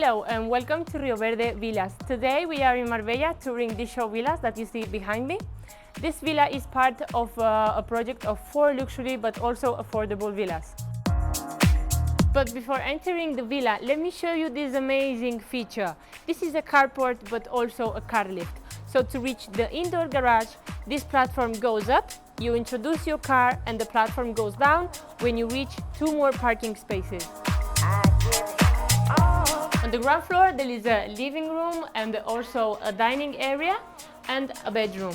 Hello and welcome to Rio Verde Villas. Today we are in Marbella touring these show villas that you see behind me. This villa is part of a project of 4 luxury but also affordable villas. But before entering the villa, let me show you this amazing feature. This is a carport but also a car lift. So to reach the indoor garage, this platform goes up, you introduce your car and the platform goes down when you reach 2 more parking spaces. On the ground floor there is a living room and also a dining area and a bedroom.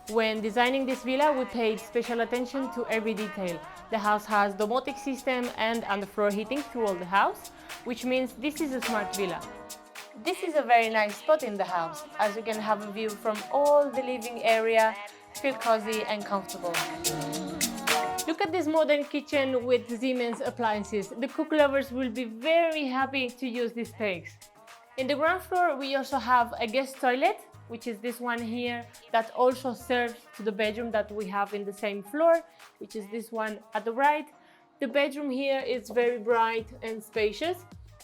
When designing this villa we paid special attention to every detail. The house has domotic system and underfloor heating through all the house, which means this is a smart villa. This is a very nice spot in the house, as you can have a view from all the living area, feel cozy and comfortable. Look at this modern kitchen with Siemens appliances. The cook lovers will be very happy to use this space. In the ground floor we also have a guest toilet, which is this one here, that also serves to the bedroom that we have in the same floor, which is this one at the right. The bedroom here is very bright and spacious.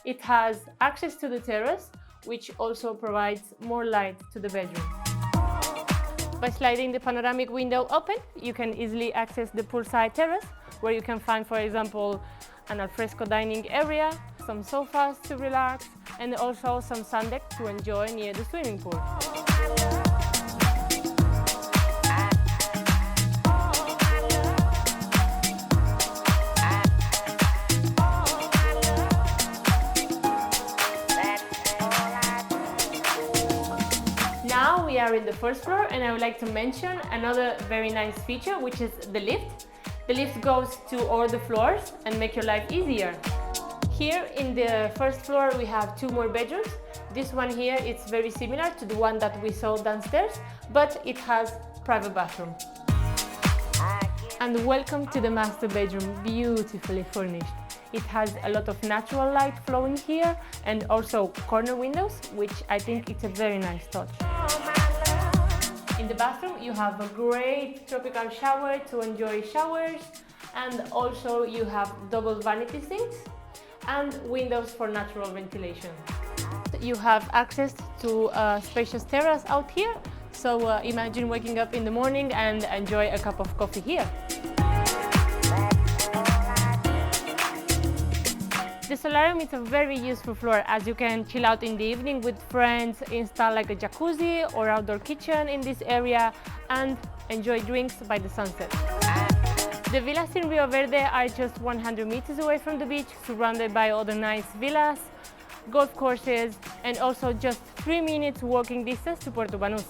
It has access to the terrace, which also provides more light to the bedroom. By sliding the panoramic window open, you can easily access the poolside terrace, where you can find, for example, an alfresco dining area, some sofas to relax, and also some sun deck to enjoy near the swimming pool. Now we are in the first floor and I would like to mention another very nice feature, which is the lift. The lift goes to all the floors and make your life easier. Here in the first floor we have 2 more bedrooms. This one here is very similar to the one that we saw downstairs, but it has private bathroom. And welcome to the master bedroom, beautifully furnished. It has a lot of natural light flowing here and also corner windows, which I think it's a very nice touch. In the bathroom you have a great tropical shower to enjoy showers, and also you have double vanity sinks and windows for natural ventilation. You have access to a spacious terrace out here, so imagine waking up in the morning and enjoy a cup of coffee here. The Solarium is a very useful floor, as you can chill out in the evening with friends, install like a jacuzzi or outdoor kitchen in this area, and enjoy drinks by the sunset. The villas in Rio Verde are just 100 meters away from the beach, surrounded by other nice villas, golf courses, and also just 3 minutes walking distance to Puerto Banús.